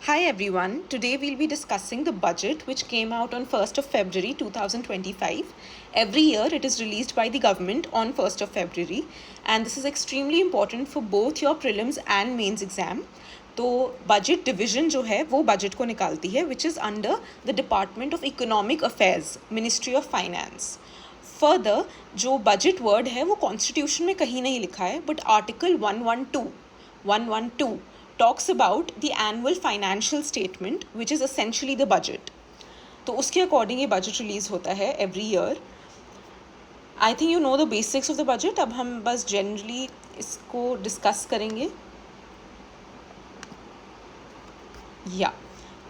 Hi everyone, today we'll be discussing the budget which came out on 1st of February 2025. Every year it is released by the government on 1st of February and this is extremely important for both your prelims and mains exam. तो budget division जो है वो budget को निकालती है which is under the department of economic affairs, ministry of finance. Further जो budget word है वो कॉन्स्टिट्यूशन में कहीं नहीं लिखा है but article 112 talks about the annual financial statement which is essentially the budget. तो उसके अकॉर्डिंग ये बजट रिलीज़ होता है every year. I think you know the basics of the budget. अब हम बस जनरली इसको डिस्कस करेंगे.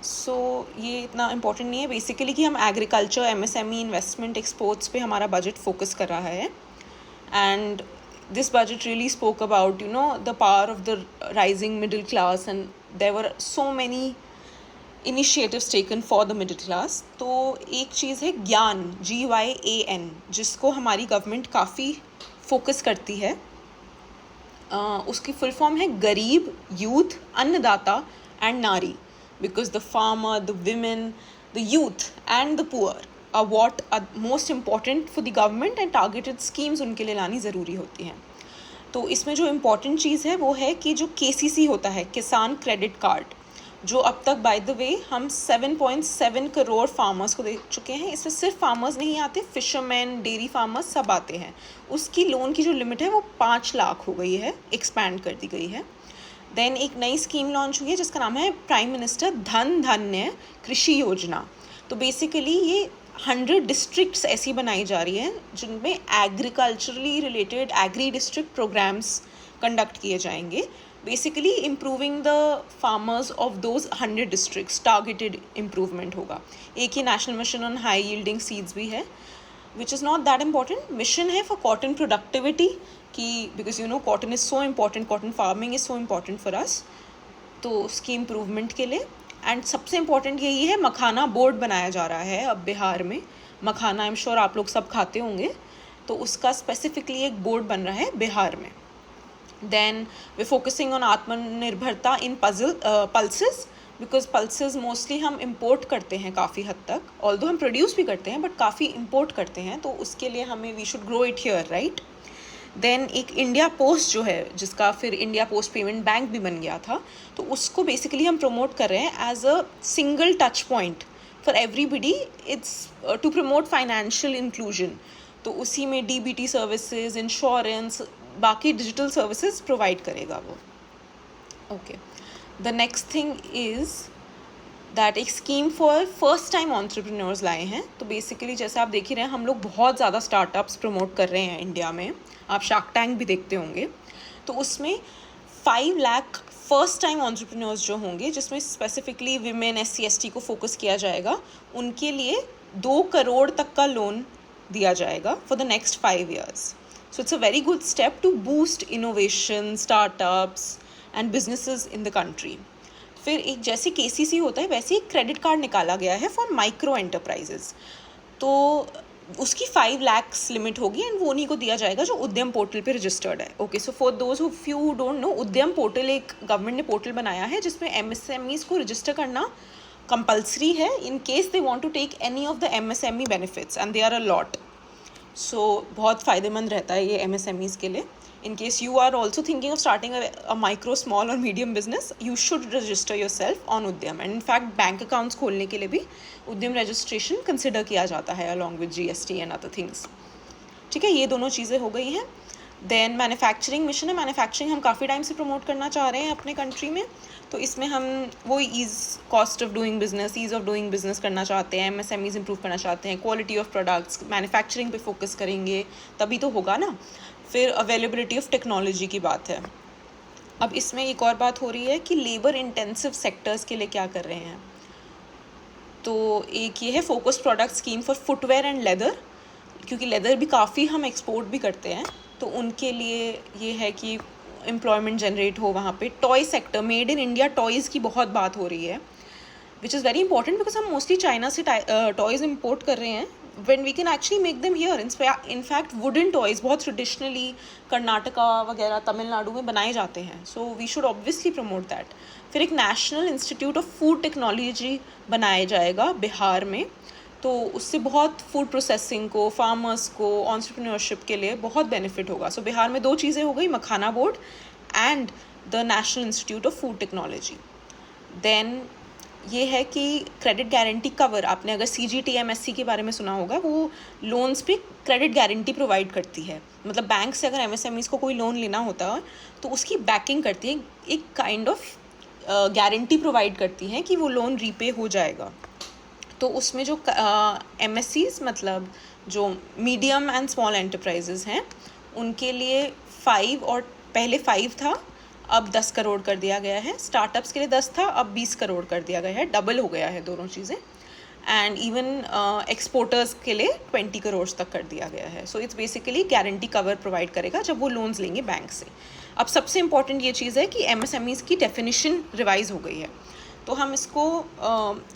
सो ये इतना इम्पोर्टेंट नहीं है बेसिकली कि हम एग्रीकल्चर, एमएसएमई, इन्वेस्टमेंट, एक्सपोर्ट्स पे हमारा बजट फोकस कर रहा है. And this budget really spoke about the power of the rising middle class and there were so many initiatives taken for the middle class. तो एक चीज़ है ज्ञान, GYAN, जिसको हमारी गवर्नमेंट काफ़ी फोकस करती है. उसकी फुल फॉर्म है गरीब, यूथ, अन्नदाता एंड नारी. Because the farmer, the women, the youth and the poor are what are most important for the government and targeted schemes उनके लिए लानी ज़रूरी होती हैं. तो इसमें जो इम्पॉर्टेंट चीज़ है वो है कि जो KCC होता है, किसान क्रेडिट कार्ड, जो अब तक बाय द वे हम 7.7 करोड़ फार्मर्स को दे चुके हैं. इसमें सिर्फ फार्मर्स नहीं आते, फिशरमैन, डेयरी फार्मर्स सब आते हैं. उसकी लोन की जो लिमिट है वो 5 लाख हो गई है, एक्सपैंड कर दी गई है. देन एक नई स्कीम लॉन्च हुई है जिसका नाम है प्राइम मिनिस्टर धन धान्य कृषि योजना. तो बेसिकली ये 100 डिस्ट्रिक्ट्स ऐसी बनाई जा रही हैं जिनमें agriculturally related agri district programmes conduct किए जाएंगे. Basically improving the farmers of those 100 districts, targeted improvement होगा. एक ही national mission on high yielding seeds भी है which is not that important. Mission है फॉर कॉटन प्रोडक्टिविटी कि because cotton is so important, cotton farming is so important for us. तो उसकी improvement के लिए. एंड सबसे इम्पॉर्टेंट यही है, मखाना बोर्ड बनाया जा रहा है अब बिहार में. मखाना आई एम श्योर आप लोग सब खाते होंगे, तो उसका स्पेसिफिकली एक बोर्ड बन रहा है बिहार में. देन वे फोकसिंग ऑन आत्मनिर्भरता इन पल्सेस, बिकॉज पल्सेस मोस्टली हम इम्पोर्ट करते हैं काफ़ी हद तक. ऑल्दो हम प्रोड्यूस भी करते हैं बट काफ़ी इम्पोर्ट करते हैं, तो उसके लिए हमें we should grow it here, right. Then एक इंडिया पोस्ट जो है, जिसका फिर इंडिया पोस्ट पेमेंट बैंक भी बन गया था, तो उसको बेसिकली हम प्रमोट कर रहे हैं as a single touch point for everybody. It's to promote financial inclusion. तो उसी में DBT सर्विसेज, इंश्योरेंस, बाकी डिजिटल सर्विसेज प्रोवाइड करेगा वो. Okay, the next thing is that एक scheme for first time entrepreneurs लाए हैं. तो बेसिकली जैसे आप देख ही रहे हैं, हम लोग बहुत ज़्यादा स्टार्टअप्स प्रमोट कर रहे हैं इंडिया में. आप शार्क टैंक भी देखते होंगे. तो उसमें 5 लाख फर्स्ट टाइम एंटरप्रेन्योर्स जो होंगे, जिसमें स्पेसिफिकली विमेन, SC/ST को फोकस किया जाएगा, उनके लिए 2 करोड़ तक का लोन दिया जाएगा for the next 5 years. So it's a very good step to boost innovation, startups and businesses in the country. फिर एक जैसे KCC होता है वैसे एक क्रेडिट कार्ड निकाला गया है फॉर माइक्रो एंटरप्राइजेस. तो उसकी 5 लाख लिमिट होगी एंड वो उन्हीं को दिया जाएगा जो उद्यम पोर्टल पे रजिस्टर्ड है. Okay, so for those who few don't know, Udyam portal एक गवर्नमेंट ने पोर्टल बनाया है जिसमें MSMEs को रजिस्टर करना कंपलसरी है in case they want to take any of the MSME benefits and they are a lot. So बहुत फ़ायदेमंद रहता है ये MSMEs के लिए. In case you are also thinking of starting a micro, small or medium business, you should register yourself on Udyam. And in fact, bank accounts खोलने के लिए भी Udyam registration consider किया जाता है along with GST and other things. ठीक है, ये दोनों चीज़ें हो गई हैं. देन मैन्युफैक्चरिंग मिशन है. मैन्युफैक्चरिंग हम काफ़ी टाइम से प्रमोट करना चाह रहे हैं अपने कंट्री में. तो इसमें हम वो cost of doing business, ease of doing business करना चाहते हैं, MSMEs इंप्रूव करना चाहते हैं, क्वालिटी ऑफ प्रोडक्ट्स, मैन्युफैक्चरिंग पे फोकस करेंगे तभी तो होगा ना. फिर अवेलेबिलिटी ऑफ टेक्नोलॉजी की बात है. अब इसमें एक और बात हो रही है कि लेबर इंटेंसिव सेक्टर्स के लिए क्या कर रहे हैं. तो एक ये है focus product scheme for footwear and leather, क्योंकि लेदर भी काफ़ी हम एक्सपोर्ट भी करते हैं, तो उनके लिए ये है कि एम्प्लॉयमेंट जनरेट हो वहाँ पे. Toy sector, made in India toys की बहुत बात हो रही है which is very important because हम मोस्टली चाइना से टॉयज़ इम्पोर्ट कर रहे हैं when we can actually make them here. In fact wooden toys बहुत traditionally कर्नाटका वगैरह तमिलनाडु में बनाए जाते हैं, so we should obviously promote that. फिर एक national institute of food technology बनाया जाएगा बिहार में, तो उससे बहुत फूड प्रोसेसिंग को, फार्मर्स को, एंटरप्रेन्योरशिप के लिए बहुत बेनिफिट होगा. सो बिहार में 2 चीज़ें हो गई, makhana board and the national institute of food technology. Then ये है कि क्रेडिट गारंटी कवर, आपने अगर CGTMSC के बारे में सुना होगा, वो लोन्स पे क्रेडिट गारंटी प्रोवाइड करती है. मतलब बैंक से अगर MSMEs को कोई लोन लेना होता है तो उसकी बैकिंग करती है, एक काइंड ऑफ गारंटी प्रोवाइड करती है कि वो लोन रीपे हो जाएगा. तो उसमें जो MSCs मतलब जो मीडियम एंड स्मॉल एंटरप्राइजेज हैं उनके लिए 5 और पहले 5 था, अब 10 करोड़ कर दिया गया है. स्टार्टअप्स के लिए 10 था, अब 20 करोड़ कर दिया गया है, डबल हो गया है दोनों चीज़ें. एंड इवन एक्सपोर्टर्स के लिए 20 करोड़ तक कर दिया गया है. So it's basically guarantee cover provide करेगा जब वो लोन्स लेंगे बैंक से. अब सबसे इम्पॉर्टेंट ये चीज़ है कि MSMEs की डेफिनेशन रिवाइज हो गई है, तो हम इसको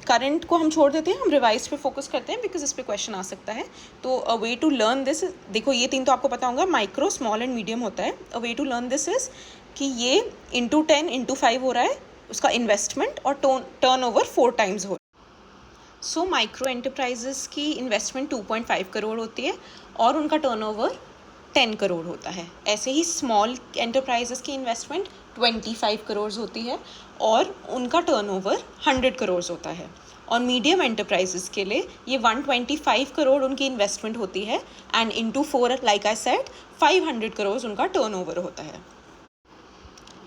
करंट को हम छोड़ देते हैं, हम रिवाइज पे फोकस करते हैं बिकॉज इस पे क्वेश्चन आ सकता है. तो अ वे टू लर्न दिस, देखो ये 3 तो आपको पता होगा, माइक्रो, स्मॉल एंड मीडियम होता है. A way to learn this is कि ये इंटू 10 इंटू 5 हो रहा है उसका इन्वेस्टमेंट, और टर्नओवर 4 टाइम्स हो. सो माइक्रो एंटरप्राइजेस की इन्वेस्टमेंट 2.5 करोड़ होती है और उनका टर्नओवर 10 करोड़ होता है. ऐसे ही स्मॉल एंटरप्राइजेस की इन्वेस्टमेंट 25 करोड़ होती है और उनका टर्नओवर 100 करोड़ होता है. और मीडियम एंटरप्राइजेस के लिए ये 125 करोड़ उनकी इन्वेस्टमेंट होती है and into 4, like I said, 500 crore उनका टर्नओवर होता है.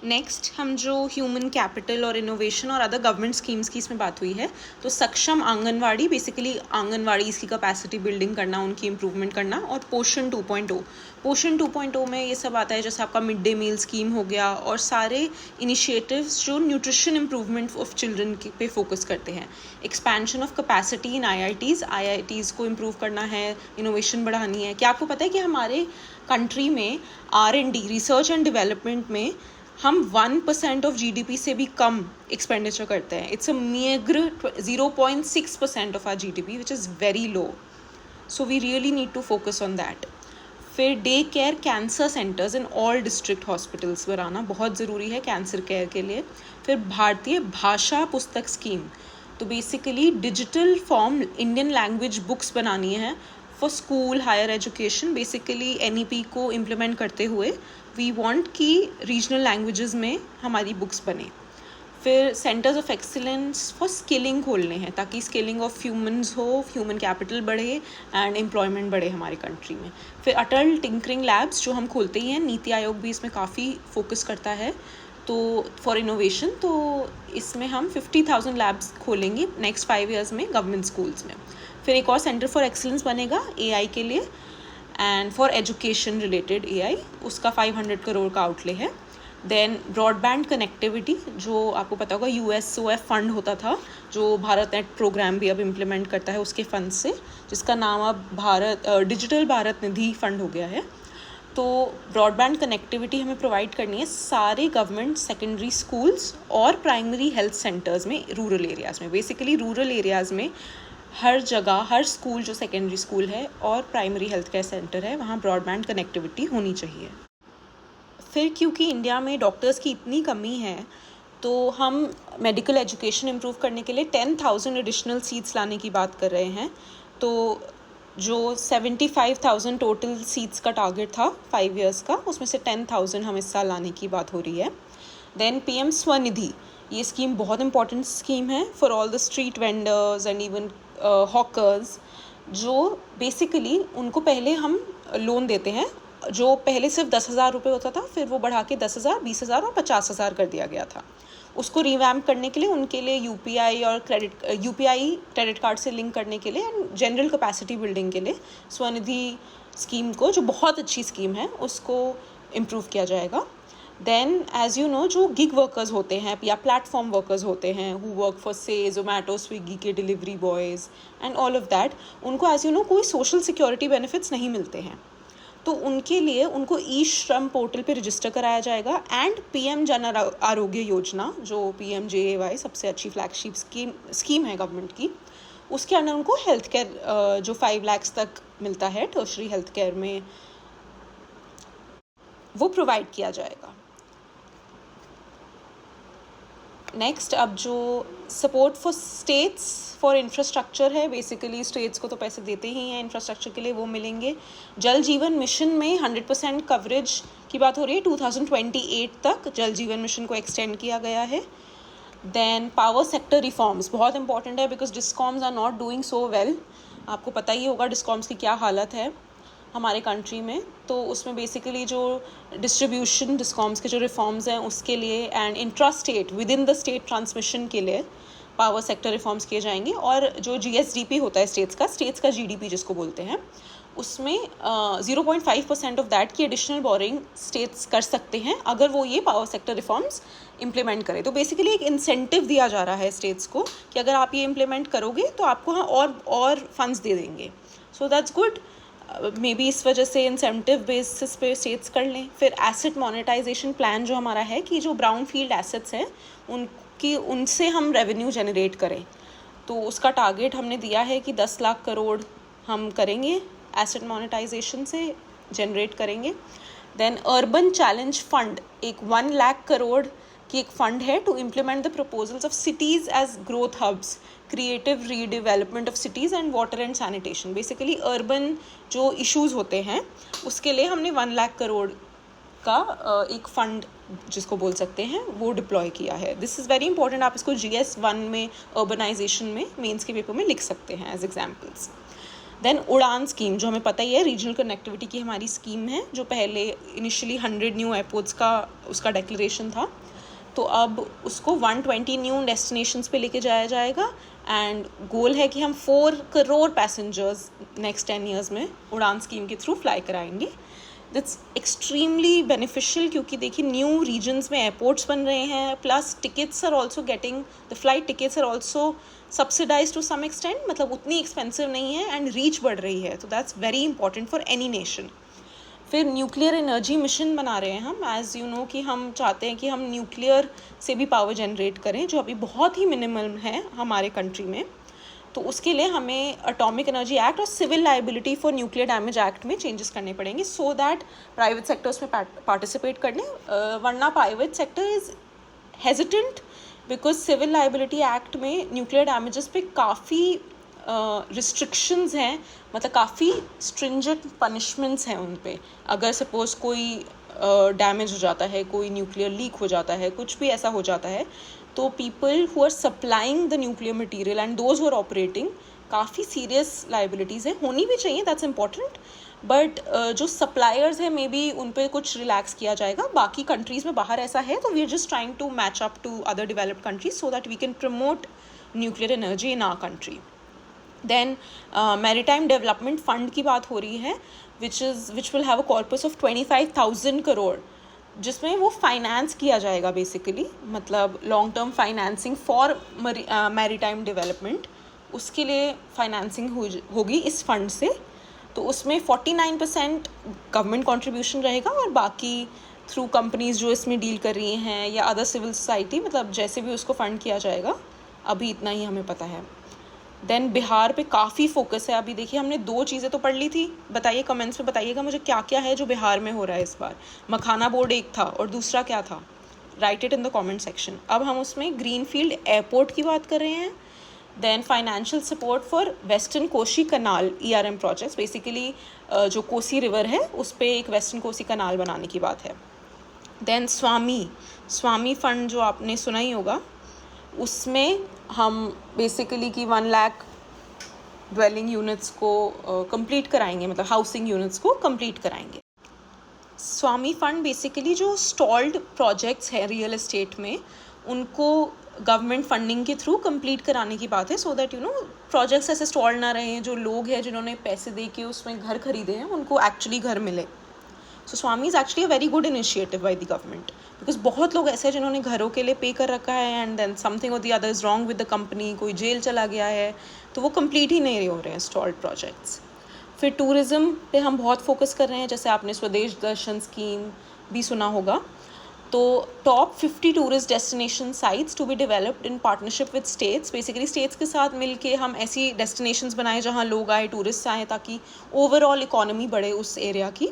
नेक्स्ट हम जो ह्यूमन कैपिटल और इनोवेशन और अदर गवर्नमेंट स्कीम्स की इसमें बात हुई है, तो सक्षम आंगनवाड़ी, बेसिकली आंगनवाड़ी इसकी कैपेसिटी बिल्डिंग करना, उनकी इम्प्रूवमेंट करना. और पोषण 2.0, पोषण 2.0 में ये सब आता है जैसे आपका मिड डे मील स्कीम हो गया और सारे इनिशिएटिव्स जो न्यूट्रिशन इम्प्रूवमेंट ऑफ चिल्ड्रन पे फोकस करते हैं. Expansion of capacity in IITs को इम्प्रूव करना है, इनोवेशन बढ़ानी है. क्या आपको पता है कि हमारे कंट्री में R&D, रिसर्च एंड डेवलपमेंट में हम 1% ऑफ GDP से भी कम एक्सपेंडिचर करते हैं. It's a meagre 0.6% of our GDP, which is very low. So we really need to focus on that. फिर day care cancer centres in all district hospitals बनाना बहुत ज़रूरी है कैंसर केयर के लिए. फिर भारतीय भाषा पुस्तक स्कीम, तो basically digital form Indian language books बनानी है for school, higher education. Basically NEP को इम्प्लीमेंट करते हुए वी वांट कि रीजनल लैंग्वेजेस में हमारी बुक्स बने. फिर centres of excellence for skilling खोलने हैं ताकि स्किलिंग ऑफ ह्यूमंस हो, ह्यूमन कैपिटल बढ़े एंड एम्प्लॉयमेंट बढ़े हमारे कंट्री में. फिर अटल टिंकरिंग लैब्स जो हम खोलते ही हैं, नीति आयोग भी इसमें काफ़ी फोकस करता है तो फॉर इनोवेशन. तो इसमें हम 50,000 लैब्स खोलेंगे नेक्स्ट 5 ईयर्स में गवर्नमेंट स्कूल्स में. फिर एक और सेंटर फॉर एक्सीलेंस बनेगा AI के लिए and for education related AI, उसका 500 करोड़ का आउटले है. देन ब्रॉडबैंड कनेक्टिविटी, जो आपको पता होगा USOF फंड होता था जो भारत नेट प्रोग्राम भी अब इम्प्लीमेंट करता है उसके फंड से, जिसका नाम अब डिजिटल भारत निधि फंड हो गया है. तो ब्रॉडबैंड कनेक्टिविटी हमें प्रोवाइड करनी है सारे गवर्नमेंट सेकेंडरी स्कूल्स और प्राइमरी हेल्थ सेंटर्स में, रूरल एरियाज़ में. बेसिकली रूरल एरियाज़ में हर जगह, हर स्कूल जो सेकेंडरी स्कूल है और प्राइमरी हेल्थ केयर सेंटर है, वहाँ ब्रॉडबैंड कनेक्टिविटी होनी चाहिए. फिर क्योंकि इंडिया में डॉक्टर्स की इतनी कमी है तो हम मेडिकल एजुकेशन इम्प्रूव करने के लिए 10,000 एडिशनल सीट्स लाने की बात कर रहे हैं. तो जो 75,000 टोटल सीट्स का टारगेट था 5 ईयर्स का, उसमें से 10,000 हम इस साल लाने की बात हो रही है. देन PM स्वनिधि, ये स्कीम बहुत इंपॉर्टेंट स्कीम है for all the street vendors and even hawkers, जो बेसिकली उनको पहले हम लोन देते हैं, जो पहले सिर्फ 10,000 रुपये होता था, फिर वो बढ़ा के 10,000, 20,000 और 50,000 कर दिया गया था. उसको रिवैम्प करने के लिए उनके लिए UPI और क्रेडिट कार्ड से लिंक करने के लिए एंड जनरल कैपेसिटी बिल्डिंग के लिए स्वनिधि स्कीम को, जो बहुत अच्छी स्कीम है, उसको इम्प्रूव किया जाएगा. देन एज यू नो, जो गिग वर्कर्स होते हैं या प्लेटफॉर्म वर्कर्स होते हैं who work for Zomato, Swiggy के delivery boys and all of that, उनको एज यू नो कोई सोशल सिक्योरिटी बेनिफिट्स नहीं मिलते हैं. तो उनके लिए उनको ई-श्रम पोर्टल पे रजिस्टर कराया जाएगा एंड PM जन आरोग्य योजना, जो PMJAY सबसे अच्छी फ्लैगशिप स्कीम है गवर्नमेंट की, उसके अंडर उनको हेल्थ केयर जो 5 लाख तक मिलता है टर्शरी हेल्थ केयर में, वो प्रोवाइड किया जाएगा। नेक्स्ट, अब जो support for states for infrastructure है, बेसिकली स्टेट्स को तो पैसे देते ही हैं इंफ्रास्ट्रक्चर के लिए, वो मिलेंगे। जल जीवन मिशन में 100% कवरेज की बात हो रही है, 2028 तक जल जीवन मिशन को एक्सटेंड किया गया है। देन पावर सेक्टर रिफॉर्म्स बहुत इंपॉर्टेंट है, because discoms are not doing so well. आपको पता ही होगा डिस्कॉम्स की क्या हालत है हमारे कंट्री में। तो उसमें बेसिकली जो डिस्ट्रीब्यूशन डिस्कॉम्स के जो रिफॉर्म्स हैं उसके लिए, and intra state with in the state transmission के लिए पावर सेक्टर रिफॉर्म्स किए जाएंगे। और जो GSDP होता है स्टेट्स का GDP जिसको बोलते हैं, उसमें 0.5% ऑफ दैट की एडिशनल बोरिंग स्टेट्स कर सकते हैं अगर वो ये पावर सेक्टर रिफॉर्म्स इम्प्लीमेंट करें। तो बेसिकली एक इंसेंटिव दिया जा रहा है स्टेट्स को कि अगर आप ये इम्प्लीमेंट करोगे तो आपको हाँ और फंड्स दे देंगे। So that's good. May be इस वजह से इंसेंटिव बेसिस पे स्टेट्स कर लें। फिर एसेट मोनेटाइजेशन प्लान जो हमारा है कि जो ब्राउन फील्ड एसेट्स हैं उनसे हम रेवेन्यू जनरेट करें, तो उसका टारगेट हमने दिया है कि 10 लाख करोड़ हम करेंगे, एसेट मोनेटाइजेशन से जनरेट करेंगे। देन अर्बन चैलेंज फंड एक 1 लाख करोड़ की एक फंड है to implement the proposals of cities as growth hubs, creative redevelopment of cities and water and sanitation. Basically urban जो इश्यूज़ होते हैं उसके लिए हमने 1 लाख करोड़ का एक फ़ंड जिसको बोल सकते हैं वो डिप्लॉय किया है। This is very important. आप इसको GS1 में अर्बनाइजेशन में मेंस के पेपर में लिख सकते हैं एज एग्जाम्पल्स। देन उड़ान स्कीम जो हमें पता ही है रीजनल कनेक्टिविटी की हमारी स्कीम है, जो पहले इनिशियली 100 न्यू एयरपोर्ट्स का उसका डेक्लेरेशन था, तो अब उसको 120 न्यू डेस्टिनेशंस पे लेके जाया जाएगा। एंड गोल है कि हम 4 करोड़ पैसेंजर्स नेक्स्ट 10 ईयर्स में उड़ान स्कीम के थ्रू फ्लाई कराएंगे। दैट्स एक्सट्रीमली बेनिफिशियल, क्योंकि देखिए न्यू रीजन्स में एयरपोर्ट्स बन रहे हैं, plus tickets are also getting, the flight tickets are also subsidize to some extent, मतलब उतनी एक्सपेंसिव नहीं है एंड रीच बढ़ रही है। तो that's very important for any nation. फिर न्यूक्लियर एनर्जी मिशन बना रहे हैं हम, एज़ यू नो कि हम चाहते हैं कि हम न्यूक्लियर से भी पावर जनरेट करें, जो अभी बहुत ही मिनिमल है हमारे कंट्री में। तो उसके लिए हमें एटॉमिक एनर्जी एक्ट और civil liability for nuclear damage act में चेंजेस करने पड़ेंगे, सो दैट प्राइवेट सेक्टर्स में पार्टिसिपेट करने, वरना private sector is hesitant, because civil liability act में न्यूक्लियर डैमेजेस पे काफ़ी रिस्ट्रिक्शंस हैं, मतलब काफ़ी स्ट्रिंजेंट पनिशमेंट्स हैं उन पे। अगर सपोज़ कोई डैमेज हो जाता है, कोई न्यूक्लियर लीक हो जाता है, कुछ भी ऐसा हो जाता है, तो people who are supplying the nuclear material and those who are operating, काफ़ी सीरियस लाइबिलिटीज़ हैं, होनी भी चाहिए, दैट्स इंपॉर्टेंट। बट जो सप्लायर्स हैं मे बी उन पर कुछ रिलैक्स किया जाएगा। बाकी कंट्रीज़ में बाहर ऐसा है, तो we are just trying to match up to other developed countries so that we can promote nuclear energy in our country. Then maritime development fund की बात हो रही है, which will have a corpus of 25,000 crore, जिसमें वो finance किया जाएगा basically, मतलब long term financing for maritime development, उसके लिए फाइनेंसिंग होगी इस फंड से। तो उसमें 49% गवर्नमेंट कंट्रीब्यूशन रहेगा और बाकी थ्रू कंपनीज जो इसमें डील कर रही हैं या अदर सिविल सोसाइटी, मतलब जैसे भी उसको फंड किया जाएगा, अभी इतना ही हमें पता है। देन बिहार पे काफ़ी फोकस है। अभी देखिए हमने 2 चीज़ें तो पढ़ ली थी, बताइए कमेंट्स में बताइएगा मुझे क्या क्या है जो बिहार में हो रहा है इस बार। मखाना बोर्ड एक था और दूसरा क्या था, right it in the comment section. अब हम उसमें ग्रीनफील्ड एयरपोर्ट की बात कर रहे हैं। Then financial support for western Kosi canal ERM projects, basically जो कोसी रिवर है उस पर एक वेस्टर्न कोसी कनाल बनाने की बात है। देन स्वामी फंड जो आपने सुना ही होगा, उसमें हम बेसिकली कि 1 लाख ड्वेलिंग यूनिट्स को कंप्लीट कराएंगे, मतलब हाउसिंग यूनिट्स को कंप्लीट कराएंगे। स्वामी फंड बेसिकली जो स्टॉल्ड प्रोजेक्ट्स हैं रियल एस्टेट में, उनको गवर्नमेंट फंडिंग के थ्रू कंप्लीट कराने की बात है, so that you know projects ऐसे स्टॉल ना रहे, जो लोग हैं जिन्होंने पैसे दे के उसमें घर खरीदे हैं उनको एक्चुअली घर मिले। सो स्वामी is actually a very good initiative by the government, because बहुत लोग ऐसे हैं जिन्होंने घरों के लिए पे कर रखा है एंड देन समथिंग और the other is wrong with the company, कोई जेल चला गया है, तो वो कंप्लीट ही नहीं हो रहे हैं स्टॉल्ड प्रोजेक्ट्स। फिर टूरिज़्म पे हम बहुत फोकस कर रहे हैं, जैसे आपने स्वदेश दर्शन स्कीम भी सुना होगा। तो top 50 tourist destination sites to be developed in partnership with states, basically states के साथ मिलके हम ऐसी डेस्टिनेशंस बनाएं जहाँ लोग आए, टूरिस्ट आएँ, ताकि ओवरऑल इकोनॉमी बढ़े उस एरिया की.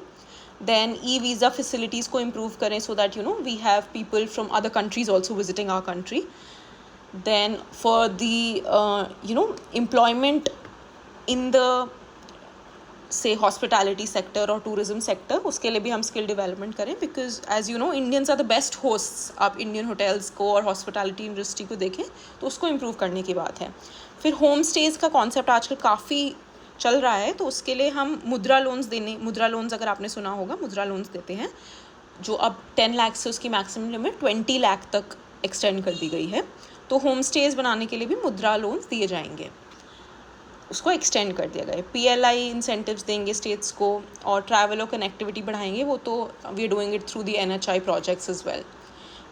देन ई वीज़ा फैसिलिटीज़ को इम्प्रूव करें so that we have people from other countries also visiting our country. Then for the employment in the say hospitality sector और टूरिज्म सेक्टर, उसके लिए भी हम स्किल डेवलपमेंट करें, because as Indians are the best hosts. आप Indian hotels को और hospitality industry को देखें तो उसको इम्प्रूव करने की बात है. फिर होम स्टेज का कॉन्सेप्ट आजकल काफ़ी चल रहा है, तो उसके लिए हम मुद्रा लोन्स अगर आपने सुना होगा, मुद्रा लोन्स देते हैं, जो अब 10 लाख से उसकी मैक्सिमम लिमिट 20 लाख तक एक्सटेंड कर दी गई है. तो होम स्टेज बनाने के लिए भी मुद्रा लोन्स दिए जाएंगे, उसको एक्सटेंड कर दिया गया है. PLI इंसेंटिव्स देंगे स्टेट्स को, और ट्रैवल और कनेक्टिविटी बढ़ाएंगे, वो तो we are doing it through the NHI projects as well.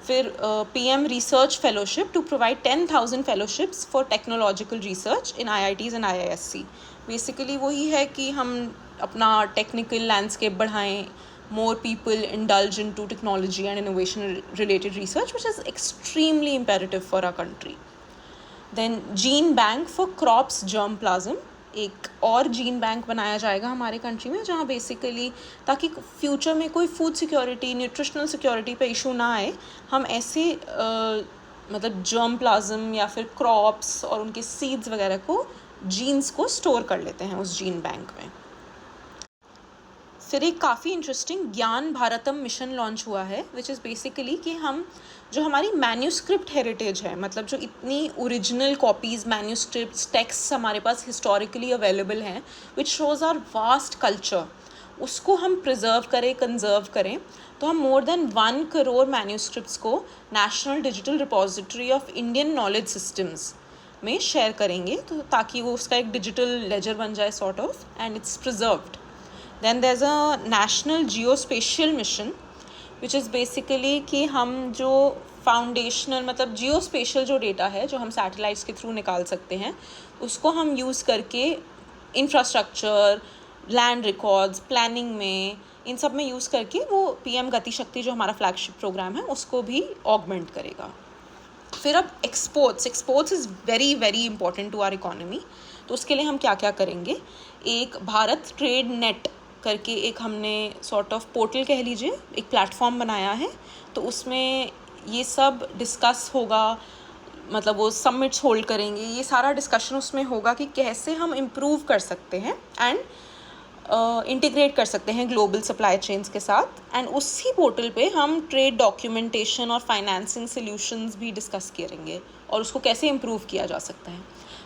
फिर PM research fellowship to provide 10,000 fellowships for technological research in IITs and IISc. Basically वही है कि हम अपना टेक्निकल लैंडस्केप बढ़ाएं, more people indulge into technology and innovation related research, which is extremely imperative for our country. Then gene bank for crops germplasm, एक और gene bank बनाया जाएगा हमारे कंट्री में, जहाँ बेसिकली ताकि फ्यूचर में कोई फूड सिक्योरिटी, न्यूट्रिशनल सिक्योरिटी पे इशू ना आए, हम ऐसे मतलब जर्मप्लाज्म या फिर क्रॉप्स और उनके सीड्स वगैरह को, जीन्स को स्टोर कर लेते हैं उस जीन बैंक में. फिर एक काफ़ी इंटरेस्टिंग ज्ञान भारतम मिशन लॉन्च हुआ है, विच इज़ बेसिकली कि हम जो हमारी मैन्यूस्क्रिप्ट हेरिटेज है, मतलब जो इतनी ओरिजिनल कॉपीज़, मैन्यूस्क्रिप्ट्स, टेक्स्ट हमारे पास हिस्टोरिकली अवेलेबल हैं, which shows our vast culture, उसको हम प्रिजर्व करें, कंजर्व करें. तो हम मोर देन 1 करोड़ मैन्यूस्क्रिप्ट्स को national digital repository of Indian knowledge systems में शेयर करेंगे, तो ताकि वो उसका एक डिजिटल लेजर बन जाए sort of, and it's preserved. Then there's a national geospatial mission, which is basically कि हम जो फाउंडेशनल, मतलब जियोस्पेशल जो डेटा है जो हम सैटेलाइट्स के थ्रू निकाल सकते हैं, उसको हम यूज़ करके इंफ्रास्ट्रक्चर, लैंड रिकॉर्ड्स, प्लानिंग में, इन सब में यूज़ करके वो PM गति शक्ति जो हमारा फ्लैगशिप प्रोग्राम है उसको भी ऑगमेंट करेगा. फिर अब exports is very very important to our economy. तो उसके लिए हम क्या क्या करेंगे, एक भारत ट्रेड नेट करके एक हमने सॉर्ट ऑफ पोर्टल कह लीजिए, एक प्लेटफॉर्म बनाया है. तो उसमें ये सब डिस्कस होगा, मतलब वो समिट्स होल्ड करेंगे, ये सारा डिस्कशन उसमें होगा कि कैसे हम इम्प्रूव कर सकते हैं एंड इंटीग्रेट कर सकते हैं ग्लोबल सप्लाई चेन्स के साथ. एंड उसी पोर्टल पे हम ट्रेड डॉक्यूमेंटेशन और फाइनेंसिंग सॉल्यूशंस भी डिस्कस करेंगे और उसको कैसे इम्प्रूव किया जा सकता है.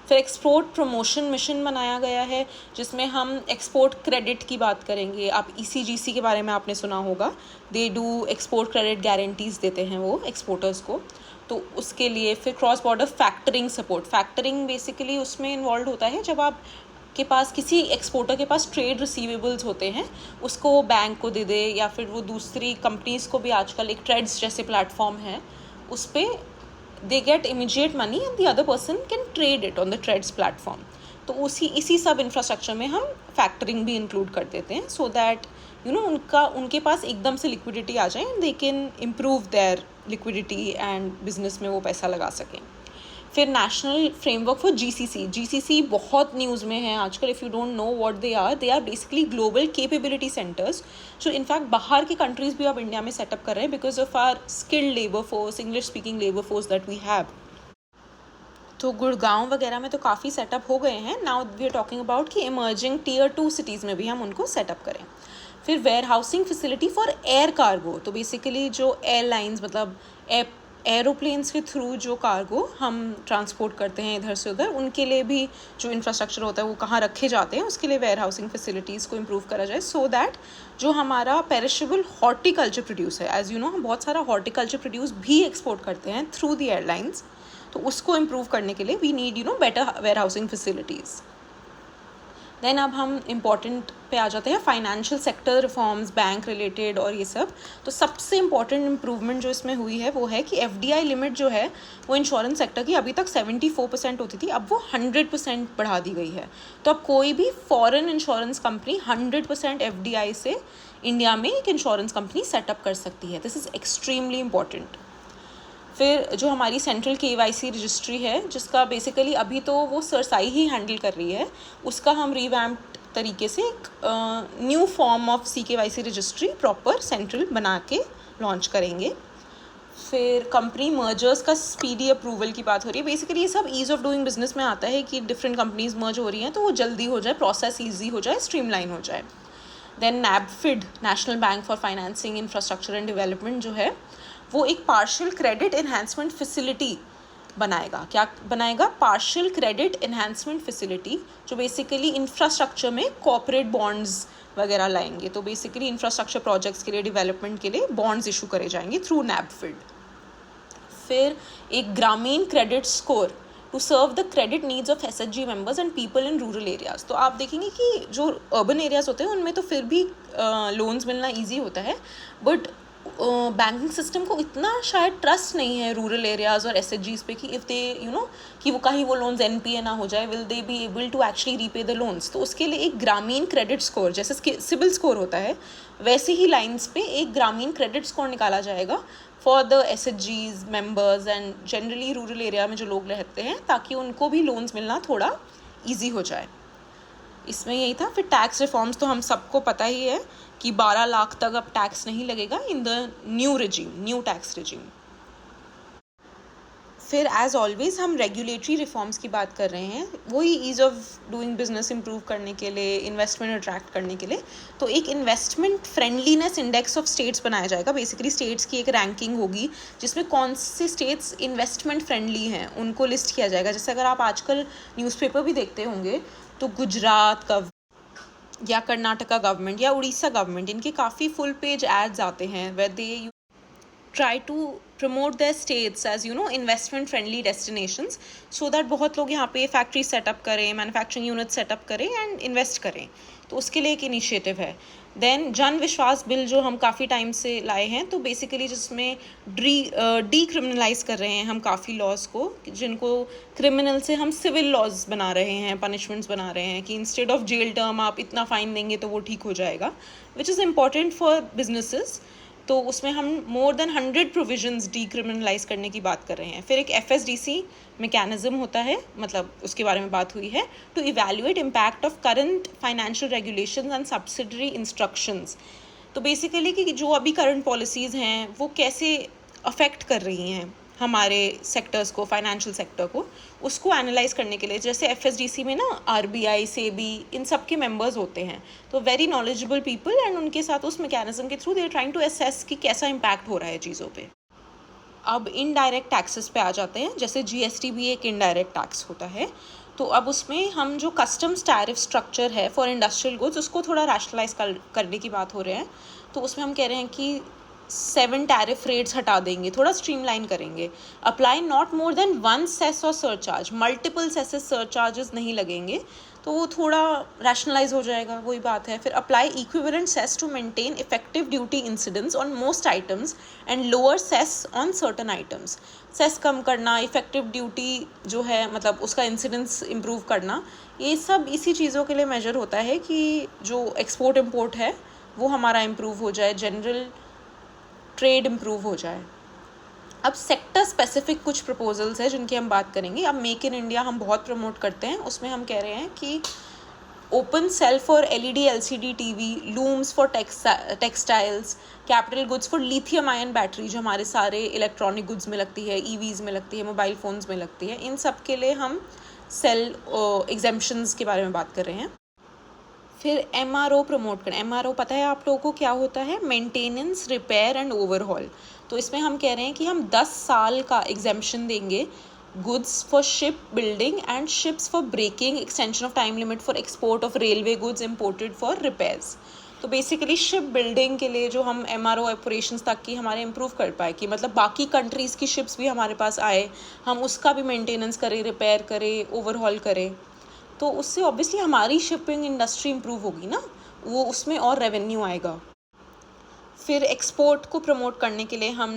फिर एक्सपोर्ट प्रमोशन मिशन बनाया गया है, जिसमें हम एक्सपोर्ट क्रेडिट की बात करेंगे. आप ECGC के बारे में आपने सुना होगा, they do export credit guarantees देते हैं वो एक्सपोर्टर्स को, तो उसके लिए. फिर cross border factoring support, factoring basically उसमें इन्वॉल्व होता है जब आप के पास किसी एक्सपोर्टर के पास ट्रेड रिसीवेबल्स होते हैं, उसको वो बैंक को दे दे, या फिर वो दूसरी कंपनीज़ को भी, आजकल एक ट्रेड्स जैसे प्लेटफॉर्म है उस पर they get immediate money and the other person can trade it on the trades platform. तो इसी सब इंफ्रास्ट्रक्चर में हम फैक्टरिंग भी इंक्लूड कर देते हैं, सो दैट उनके पास एकदम से लिक्विडिटी आ जाए, they can improve their liquidity and business में वो पैसा लगा सकें. फिर नेशनल फ्रेमवर्क फॉर GCC बहुत न्यूज़ में है आजकल. If you don't know what they are basically global capability centres, जो इनफैक्ट बाहर की कंट्रीज़ भी अब इंडिया में सेटअप कर रहे हैं because of our skilled labour force, English speaking labour force that we have. तो गुड़गांव वगैरह में तो काफ़ी सेटअप हो गए हैं. Now we are talking about कि इमर्जिंग Tier 2 सिटीज़ में भी हम उनको सेटअप करें. फिर warehousing facility for air cargo, तो बेसिकली जो एयरलाइंस, मतलब एरोप्लेन्स के थ्रू जो कार्गो हम ट्रांसपोर्ट करते हैं इधर से उधर, उनके लिए भी जो इंफ्रास्ट्रक्चर होता है वो कहाँ रखे जाते हैं, उसके लिए वेयर हाउसिंग फैसिलिटीज़ को इम्प्रूव करा जाए, सो दैट जो हमारा पेरिशेबल हॉर्टिकल्चर प्रोड्यूस है, एज हम बहुत सारा हॉर्टिकल्चर प्रोड्यूस भी एक्सपोर्ट करते हैं थ्रू दी एयरलाइंस, तो उसको इम्प्रूव करने के लिए we need better warehousing facilities. Then अब हम इम्पॉर्टेंट पे आ जाते हैं financial sector reforms, bank related और ये सब. तो सबसे इम्पॉर्टेंट इम्प्रूवमेंट जो इसमें हुई है वो है कि FDI लिमिट जो है वो इंश्योरेंस सेक्टर की अभी तक 74% होती थी, अब वो 100% बढ़ा दी गई है. तो अब कोई भी फॉरेन इंश्योरेंस कंपनी 100% FDI से इंडिया में एक इंश्योरेंस कंपनी सेटअप कर सकती है. This is extremely important. फिर जो हमारी सेंट्रल KYC रजिस्ट्री है, जिसका बेसिकली अभी तो वो सरसाई ही हैंडल कर रही है, उसका हम रिवैम्प्ड तरीके से एक new form of CKYC registry proper central बना के लॉन्च करेंगे. फिर कंपनी मर्जर्स का स्पीडी अप्रूवल की बात हो रही है. बेसिकली ये सब ईज़ ऑफ डूइंग बिजनेस में आता है कि डिफरेंट कंपनीज मर्ज हो रही हैं तो वो जल्दी हो जाए, प्रोसेस ईजी हो जाए, स्ट्रीमलाइन हो जाए. Then NABFID, national bank for financing infrastructure and development, जो है वो एक पार्शियल क्रेडिट एनहांसमेंट फैसिलिटी बनाएगा. क्या बनाएगा? पार्शियल क्रेडिट एनहांसमेंट फैसिलिटी, जो बेसिकली इंफ्रास्ट्रक्चर में कॉर्पोरेट बॉन्ड्स वगैरह लाएंगे. तो बेसिकली इंफ्रास्ट्रक्चर प्रोजेक्ट्स के लिए, डेवलपमेंट के लिए बॉन्ड्स इशू करे जाएंगे थ्रू NABFID. फिर एक Grameen credit score to serve the credit needs of SHG members and people in rural areas. तो आप देखेंगे कि जो अर्बन एरियाज़ होते हैं उनमें तो फिर भी लोन्स मिलना ईजी होता है, बट बैंकिंग सिस्टम को इतना शायद ट्रस्ट नहीं है रूरल एरियाज़ और SHGs पे कि इफ़ दे कि वो कहीं वो लोन्स NPA ना हो जाए, will they be able to actually repay the loans. तो उसके लिए एक ग्रामीण क्रेडिट स्कोर, जैसे सिबिल स्कोर होता है वैसे ही लाइंस पे एक ग्रामीण क्रेडिट स्कोर निकाला जाएगा for the SHGs members and generally rural area में जो लोग रहते हैं, ताकि उनको भी लोन्स मिलना थोड़ा ईजी हो जाए. इसमें यही था. फिर टैक्स रिफॉर्म्स तो हम सबको पता ही है कि 12 लाख तक अब टैक्स नहीं लगेगा in the new tax regime. फिर एज ऑलवेज हम रेगुलेटरी रिफॉर्म्स की बात कर रहे हैं, वही ease of doing business improve करने के लिए, इन्वेस्टमेंट अट्रैक्ट करने के लिए. तो एक investment friendliness index of states बनाया जाएगा. बेसिकली स्टेट्स की एक रैंकिंग होगी जिसमें कौन से स्टेट्स इन्वेस्टमेंट फ्रेंडली हैं उनको लिस्ट किया जाएगा. जैसे अगर आप आजकल न्यूज़पेपर भी देखते होंगे तो गुजरात का या कर्नाटका गवर्नमेंट या उड़ीसा गवर्नमेंट, इनके काफ़ी फुल पेज एड्स आते हैं where they try to promote their states as investment friendly destinations, so that बहुत लोग यहाँ पे फैक्ट्री सेटअप करें, मैन्युफैक्चरिंग यूनिट सेटअप करें एंड इन्वेस्ट करें. तो उसके लिए एक इनिशिएटिव है. देन जन विश्वास बिल जो हम काफ़ी टाइम से लाए हैं, तो बेसिकली जिसमें डीक्रिमिनलाइज कर रहे हैं हम काफ़ी लॉज को, जिनको क्रिमिनल से हम सिविल लॉज बना रहे हैं, पनिशमेंट्स बना रहे हैं कि इंस्टेड ऑफ जेल टर्म आप इतना फ़ाइन देंगे तो वो ठीक हो जाएगा, which is important for businesses. तो उसमें हम मोर देन 100 प्रोविजंस डीक्रिमिनलाइज करने की बात कर रहे हैं. फिर एक FSDC मैकेनिज्म होता है, मतलब उसके बारे में बात हुई है, to evaluate impact of current financial regulations and subsidiary instructions. तो बेसिकली कि जो अभी करंट पॉलिसीज़ हैं वो कैसे अफेक्ट कर रही हैं हमारे सेक्टर्स को, फाइनेंशियल सेक्टर को, उसको एनालाइज करने के लिए. जैसे FSDC में ना RBI, SEBI, इन सब के मेंबर्स होते हैं, तो वेरी नॉलेजेबल पीपल, एंड उनके साथ उस मैकेनिज्म के through they are trying to assess कि कैसा इम्पैक्ट हो रहा है चीज़ों पे. अब इनडायरेक्ट टैक्सेस पे आ जाते हैं. जैसे GST भी एक इनडायरेक्ट टैक्स होता है. तो अब उसमें हम जो कस्टम्स टैरिफ स्ट्रक्चर है फॉर इंडस्ट्रियल गुड्स, उसको थोड़ा रैशनलाइज करने की बात हो रही है. तो उसमें हम कह रहे हैं कि 7 टैरिफ रेट्स हटा देंगे, थोड़ा स्ट्रीमलाइन करेंगे. Apply not more than 1 cess और सरचार्ज, मल्टीपल सेसेस सरचार्जेस नहीं लगेंगे, तो वो थोड़ा रैशनलाइज हो जाएगा, वही बात है. फिर apply equivalent cess to maintain effective duty incidence on most items and lower cess on certain items. Cess कम करना, इफेक्टिव ड्यूटी जो है मतलब उसका इंसिडेंस इम्प्रूव करना, ये सब इसी चीज़ों के लिए मेजर होता है कि जो एक्सपोर्ट इम्पोर्ट है वो हमारा इम्प्रूव हो जाए, जनरल ट्रेड इम्प्रूव हो जाए. अब सेक्टर स्पेसिफिक कुछ प्रपोजल्स है जिनकी हम बात करेंगे. अब मेक इन इंडिया हम बहुत प्रमोट करते हैं, उसमें हम कह रहे हैं कि open cell for LED LCD TV, looms for textiles, capital goods for lithium ion battery जो हमारे सारे इलेक्ट्रॉनिक गुड्स में लगती है, EVs में लगती है, मोबाइल फ़ोन्स में लगती है, इन सब के लिए हम सेल एग्जेम्पशंस के बारे में बात कर रहे हैं. फिर MRO प्रमोट करें. MRO पता है आप लोगों को क्या होता है? Maintenance, repair and overhaul. तो इसमें हम कह रहे हैं कि हम 10 साल का एग्जेम्पशन देंगे goods for ship building and ships for breaking, extension of time limit for export of railway goods imported for repairs. तो बेसिकली शिप बिल्डिंग के लिए जो हम MRO ऑपरेशंस तक की हमारे इम्प्रूव कर पाए, कि मतलब बाकी कंट्रीज़ की शिप्स भी हमारे पास आए, हम उसका भी मेंटेनेंस करें, रिपेयर करें, ओवरहॉल करें, तो उससे ऑब्वियसली हमारी शिपिंग इंडस्ट्री इम्प्रूव होगी ना, वो उसमें और रेवेन्यू आएगा. फिर एक्सपोर्ट को प्रमोट करने के लिए हम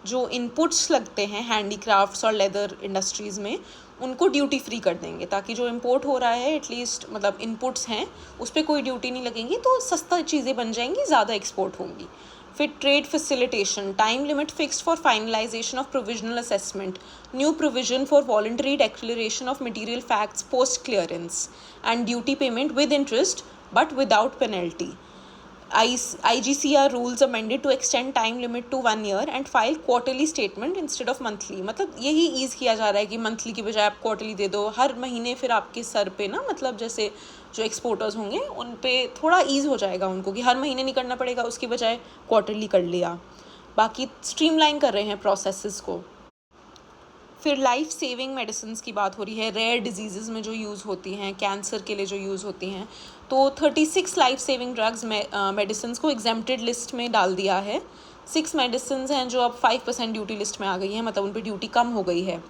जो इनपुट्स लगते हैं हैंडीक्राफ्ट्स और लेदर इंडस्ट्रीज़ में, उनको ड्यूटी फ्री कर देंगे, ताकि जो इम्पोर्ट हो रहा है एटलीस्ट मतलब इनपुट्स हैं उस पर कोई ड्यूटी नहीं लगेंगी, तो सस्ता चीज़ें बन जाएंगी, ज़्यादा एक्सपोर्ट होंगी। फिर trade facilitation, time limit fixed for finalisation of provisional assessment, new provision for voluntary declaration of material facts post clearance and duty payment with interest but without penalty. IGCR rules amended to extend time limit to 1 year and file quarterly statement instead of monthly। मतलब यही ease किया जा रहा है कि monthly की बजाय आप क्वार्टरली दे दो, हर महीने फिर आपके सर पे ना, मतलब जैसे जो एक्सपोर्टर्स होंगे उन पे थोड़ा ईज़ हो जाएगा उनको कि हर महीने नहीं करना पड़ेगा, उसकी बजाय क्वार्टरली कर लिया। बाकी स्ट्रीमलाइन कर रहे हैं प्रोसेसेस को। फिर लाइफ सेविंग मेडिसिन की बात हो रही है, रेयर डिजीज़ में जो यूज़ होती हैं, कैंसर के लिए जो यूज़ होती हैं, तो 36 लाइफ सेविंग ड्रग्स मेडिसिन को एग्जेम्प्टेड लिस्ट में डाल दिया है। 6 मेडिसिन हैं जो अब 5% ड्यूटी लिस्ट में आ गई हैं, मतलब उन पर ड्यूटी कम हो गई है।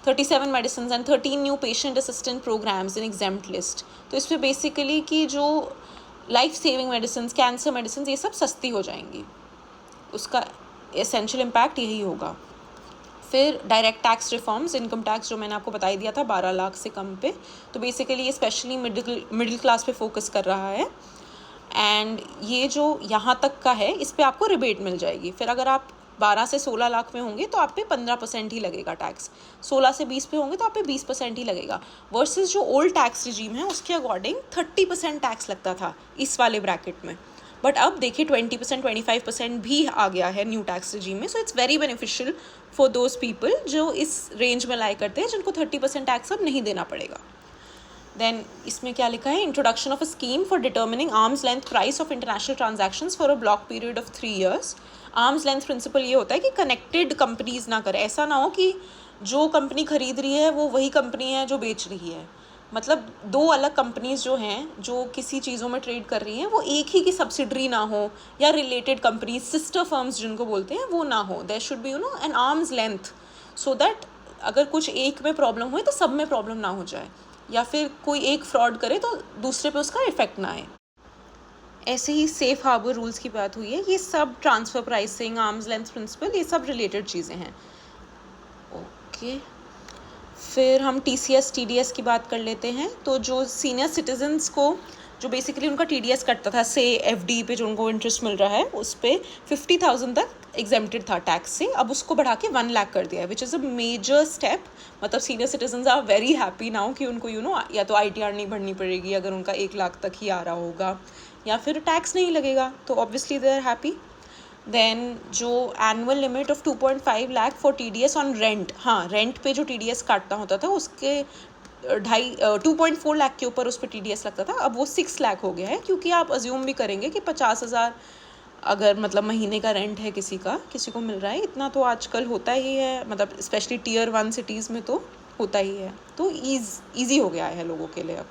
37 medicine and 13 new patient assistant programmes in exempt list. तो इस पर बेसिकली कि जो life saving medicine, cancer medicine, ये सब सस्ती हो जाएंगी, उसका एसेंशियल इम्पैक्ट यही होगा। फिर direct tax reforms, income tax जो मैंने आपको बताई दिया था 12 लाख से कम पे, तो बेसिकली ये स्पेशली मिडिल क्लास पे फोकस कर रहा है। एंड ये जो यहाँ तक का है इस पे आपको रिबेट मिल जाएगी। फिर अगर आप 12 से 16 लाख में होंगे तो आप पे 15% ही लगेगा टैक्स, 16 से 20 पे होंगे तो आप पे 20% ही लगेगा, वर्सेस जो ओल्ड टैक्स रिजीम है उसके अकॉर्डिंग 30% टैक्स लगता था इस वाले ब्रैकेट में। बट अब देखिए 20%, 25% भी आ गया है न्यू टैक्स रिजीम में। So it's very beneficial for those people जो इस रेंज में लाई करते हैं, जिनको 30% टैक्स अब नहीं देना पड़ेगा। देन इसमें क्या लिखा है, introduction of a scheme for determining arm's length price of international transactions for a block period of 3 years। Arm's length principle ये होता है कि कनेक्टेड कंपनीज ना करें, ऐसा ना हो कि जो कंपनी खरीद रही है वो वही कंपनी है जो बेच रही है, मतलब दो अलग कंपनीज जो हैं जो किसी चीज़ों में ट्रेड कर रही हैं वो एक ही की सब्सिडरी ना हो, या रिलेटेड कंपनीज, सिस्टर फर्म्स जिनको बोलते हैं, वो ना हो। There should be an arm's length, so that अगर कुछ एक में प्रॉब्लम हुए तो सब में प्रॉब्लम ना हो जाए, या फिर कोई एक फ्रॉड करे तो दूसरे पे उसका इफेक्ट ना आए। ऐसे ही सेफ हार्बर रूल्स की बात हुई है, ये सब transfer pricing, arm's length principle, ये सब रिलेटेड चीज़ें हैं। ओके, फिर हम TCS TDS की बात कर लेते हैं। तो जो सीनियर सिटीजन्स को जो बेसिकली उनका TDS कटता था, से FD पे जो उनको इंटरेस्ट मिल रहा है उस पर 50,000 तक एग्जेम्प्टेड था टैक्स से, अब उसको बढ़ा के 1 लाख कर दिया है, which is a major step. मतलब senior citizens are very happy now कि उनको या तो ITR नहीं भरनी पड़ेगी अगर उनका 1 लाख तक ही आ रहा होगा, या फिर टैक्स नहीं लगेगा, तो obviously they are happy. Then जो annual limit of 2.5 lakh for TDS on rent, हाँ रेंट पे जो TDS काटता होता था उसके 2.4 लाख के ऊपर उस पर TDS लगता था, अब वो 6 लाख हो गया है, क्योंकि आप अज्यूम भी करेंगे कि 50,000 अगर मतलब महीने का रेंट है किसी को मिल रहा है, इतना तो आजकल होता ही है, मतलब स्पेशली Tier 1 सिटीज़ में तो होता ही है, तो ईजी हो गया है लोगों के लिए अब।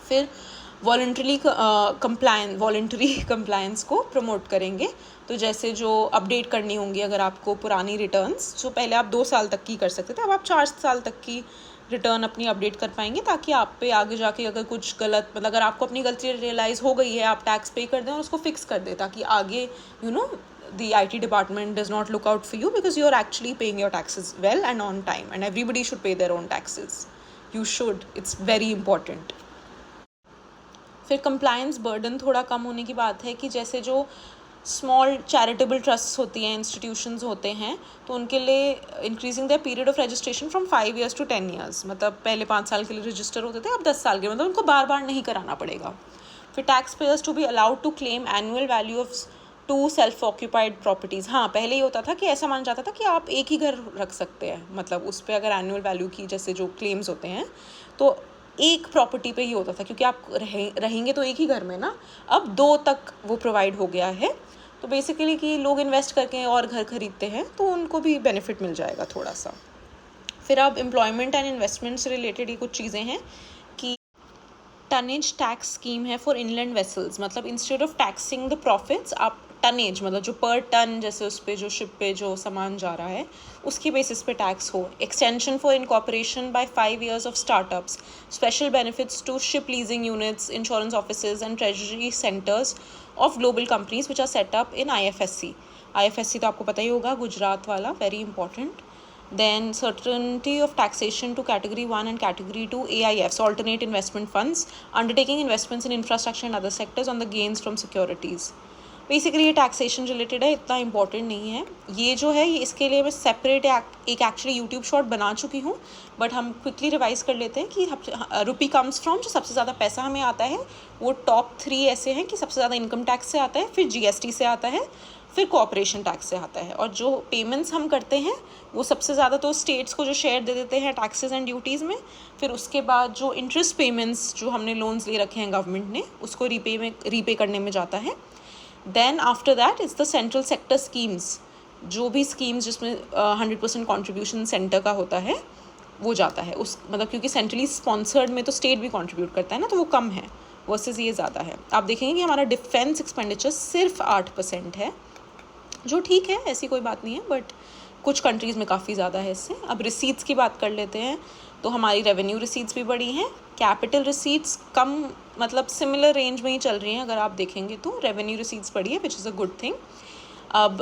फिर वॉलंटरी कंप्लायंस को प्रमोट करेंगे, तो जैसे जो अपडेट करनी होंगी अगर आपको पुरानी रिटर्न्स, जो पहले आप 2 साल तक की कर सकते थे, अब आप 4 साल तक की रिटर्न अपनी अपडेट कर पाएंगे, ताकि आप पे आगे जाके अगर कुछ गलत, मतलब अगर आपको अपनी गलती रियलाइज़ हो गई है, आप टैक्स पे कर दें और उसको फिक्स कर दें, ताकि आगे the IT department does not look out for you because you are actually paying your taxes well and on time, and everybody should pay their own taxes. You should, it's very important. फिर compliance burden थोड़ा कम होने की बात है कि जैसे जो small charitable trust होती हैं, इंस्टीट्यूशंस होते हैं, तो उनके लिए increasing the period of registration from 5 years to 10 years, मतलब पहले 5 साल के लिए रजिस्टर होते थे, अब 10 साल के, मतलब उनको बार बार नहीं कराना पड़ेगा। फिर tax payers to be allowed to claim annual value of 2 self occupied properties. हाँ पहले ये होता था कि ऐसा माना जाता था कि आप एक ही घर रख सकते हैं, मतलब उस पर अगर एनुअल वैल्यू की जैसे जो क्लेम्स होते हैं तो एक प्रॉपर्टी पे ही होता था, क्योंकि आप रहेंगे तो एक ही घर में ना, अब 2 तक वो प्रोवाइड हो गया है। तो बेसिकली कि लोग इन्वेस्ट करके और घर खरीदते हैं तो उनको भी बेनिफिट मिल जाएगा थोड़ा सा। फिर अब एम्प्लॉयमेंट एंड इन्वेस्टमेंट से रिलेटेड ये कुछ चीज़ें हैं कि टनेज टैक्स स्कीम है फॉर इनलैंड वेसल्स, मतलब instead of taxing the profits आप टनेज, मतलब जो पर टन जैसे उस पे जो शिप पे जो सामान जा रहा है उसकी बेसिस पे टैक्स हो. Extension for incorporation by 5 years of startups, special benefits to ship leasing units, insurance offices and treasury centres of global companies which are set up in IFSC. IFSC तो आपको पता ही होगा, गुजरात वाला, very important. Then certainty of taxation to category 1 and category 2 AIFs, alternate investment funds, undertaking investments in infrastructure and other sectors on the gains from securities. Basically ये taxation related है, इतना important नहीं है. ये जो है ये इसके लिए मैं सेपरेट एक एक्चुअली यूट्यूब शॉर्ट बना चुकी हूँ, बट हम क्विकली रिवाइज कर लेते हैं कि रुपी कम्स फ्रॉम, जो सबसे ज़्यादा पैसा हमें आता है वो टॉप 3 ऐसे हैं कि सबसे ज़्यादा इनकम टैक्स से आता है, फिर GST से आता है, फिर कॉर्पोरेशन टैक्स से आता है. और जो पेमेंट्स हम करते हैं वो सबसे ज़्यादा तो स्टेट्स को जो शेयर दे देते हैं टैक्सेस एंड ड्यूटीज़ में. फिर उसके बाद जो इंटरेस्ट पेमेंट्स जो हमने लोन्स ले रखे हैं गवर्नमेंट ने, उसको रीपे करने में जाता है. Then after that is the central sector schemes, जो भी स्कीम्स जिसमें 100% कॉन्ट्रीब्यूशन सेंटर का होता है वो जाता है. उस मतलब क्योंकि सेंट्रली स्पॉन्सर्ड में तो स्टेट भी कंट्रीब्यूट करता है ना, तो वो कम है वर्सेस ये ज़्यादा है. आप देखेंगे कि हमारा डिफेंस एक्सपेंडिचर सिर्फ 8% है, जो ठीक है, ऐसी कोई बात नहीं है, बट कुछ कंट्रीज़ में काफ़ी ज़्यादा है इससे. अब रिसीट्स की बात कर लेते हैं, तो हमारी रेवेन्यू रिसीट्स भी बढ़ी हैं. कैपिटल रिसीट्स कम, मतलब सिमिलर रेंज में ही चल रही हैं. अगर आप देखेंगे तो रेवेन्यू रिसीट्स बढ़ी है, which is a good thing. अब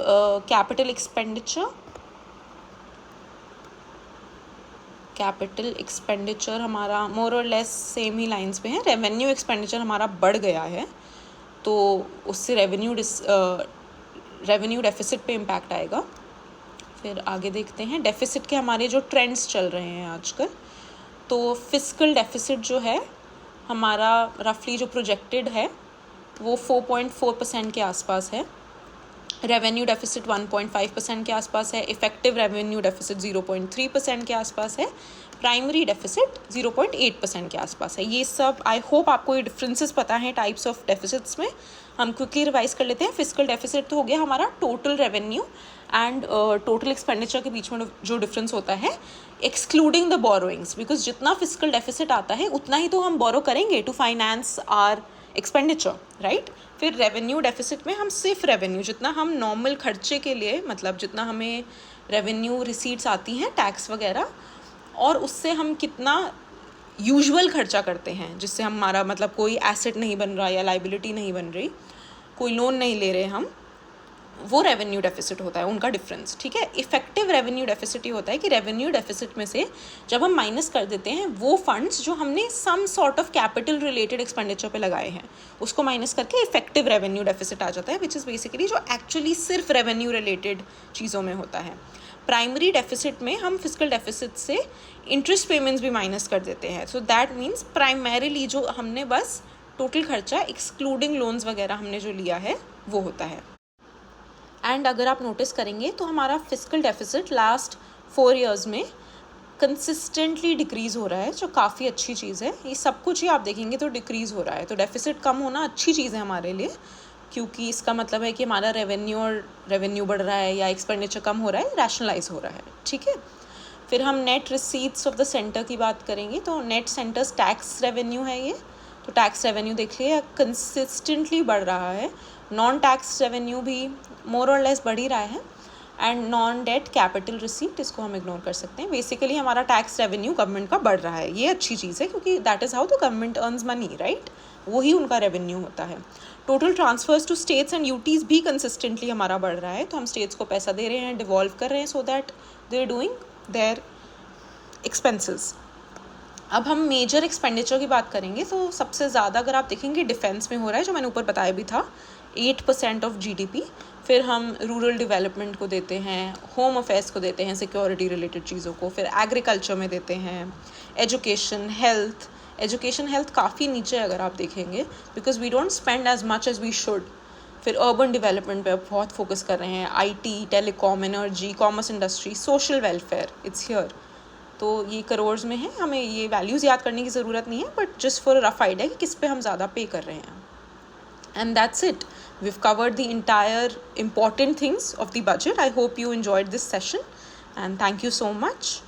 कैपिटल एक्सपेंडिचर हमारा मोर और लेस सेम ही लाइंस पे है. रेवेन्यू एक्सपेंडिचर हमारा बढ़ गया है, तो उससे रेवेन्यू डेफिसिट पे इम्पैक्ट आएगा. फिर आगे देखते हैं डेफिसिट के हमारे जो ट्रेंड्स चल रहे हैं आजकल. तो फिस्कल डेफिसिट जो है हमारा रफली जो प्रोजेक्टेड है वो 4.4% के आसपास है. रेवेन्यू डेफिसिट 1.5% के आसपास है. इफेक्टिव रेवेन्यू डेफिसिट 0.3% के आसपास है. प्राइमरी डेफिसिट 0.8% के आसपास है. ये सब आई होप आपको ये डिफरेंसेस पता हैं टाइप्स ऑफ डेफिसिट्स में. हम क्विकली रिवाइज कर लेते हैं. फिस्कल डेफिसिट तो हो गया हमारा total revenue and total expenditure के बीच में जो डिफरेंस होता है, एक्सक्लूडिंग द बोरोइंग्स, बिकॉज जितना फिस्कल डेफिसिट आता है उतना ही तो हम बोरो करेंगे to finance our expenditure, right. फिर रेवेन्यू डेफिसिट में हम सिर्फ रेवेन्यू, जितना हम नॉर्मल खर्चे के लिए, मतलब जितना हमें रेवेन्यू रिसीट्स आती हैं टैक्स वगैरह, और उससे हम कितना यूजुअल खर्चा करते हैं, जिससे हमारा मतलब कोई एसेट नहीं बन रहा या लाइबिलिटी नहीं बन रही, कोई लोन नहीं ले रहे हम, वो रेवेन्यू डेफिसिट होता है, उनका डिफरेंस, ठीक है. इफेक्टिव रेवेन्यू डेफिसिट ये होता है कि रेवेन्यू डेफिसिट में से जब हम माइनस कर देते हैं वो फंड्स जो हमने some sort of capital related expenditure पे लगाए हैं, उसको माइनस करके इफेक्टिव रेवेन्यू डेफिसिट आ जाता है, विच इज़ बेसिकली जो एक्चुअली सिर्फ रेवेन्यू रिलेटेड चीज़ों में होता है. प्राइमरी डेफिसिट में हम फिस्कल डेफिसिट से इंटरेस्ट पेमेंट्स भी माइनस कर देते हैं. सो दैट मीन्स प्राइमरीली जो हमने बस टोटल खर्चा एक्सक्लूडिंग लोन्स वगैरह हमने जो लिया है वो होता है. एंड अगर आप नोटिस करेंगे तो हमारा फिस्कल डेफिसिट लास्ट 4 years में कंसिस्टेंटली डिक्रीज़ हो रहा है, जो काफ़ी अच्छी चीज़ है. ये सब कुछ ही आप देखेंगे तो डिक्रीज़ हो रहा है, तो डेफिसिट कम होना अच्छी चीज़ है हमारे लिए, क्योंकि इसका मतलब है कि हमारा रेवेन्यू बढ़ रहा है या एक्सपेंडिचर कम हो रहा है, रैशनलाइज हो रहा है, ठीक है. फिर हम net receipts of the centre की बात करेंगे, तो नेट सेंटर्स टैक्स रेवेन्यू है ये, तो टैक्स रेवेन्यू देखिए कंसिस्टेंटली बढ़ रहा है. नॉन टैक्स रेवेन्यू भी मोर और लेस बढ़ ही रहा है. And non debt capital receipt, इसको हम इग्नोर कर सकते हैं. बेसिकली हमारा टैक्स रेवेन्यू गवर्नमेंट का बढ़ रहा है, ये अच्छी चीज़ है, क्योंकि that is how the government earns money, right. वही उनका रेवेन्यू होता है. Total transfers to states and UTs भी कंसिस्टेंटली हमारा बढ़ रहा है, तो हम स्टेट्स को पैसा दे रहे हैं, डिवॉल्व कर रहे हैं, so that they are doing their expenses. अब हम मेजर एक्सपेंडिचर की बात करेंगे, तो सबसे ज़्यादा अगर आप देखेंगे डिफेंस में हो रहा है, जो मैंने ऊपर बताया भी था, 8% ऑफ GDP. फिर हम रूरल डेवलपमेंट को देते हैं, होम अफेयर्स को देते हैं, सिक्योरिटी रिलेटेड चीज़ों को, फिर एग्रीकल्चर में देते हैं, एजुकेशन हेल्थ काफ़ी नीचे अगर आप देखेंगे, because we don't spend as much as we should. फिर अर्बन डेवलपमेंट पे बहुत फोकस कर रहे हैं, IT, telecom, energy, commerce industry, social welfare, it's here. तो ये करोड़ में है, हमें ये वैल्यूज़ याद करने की ज़रूरत नहीं है, but just for rough idea कि किस पे हम ज़्यादा पे कर रहे हैं. And that's it. We've covered the entire important things of the budget. I hope you enjoyed this session and thank you so much.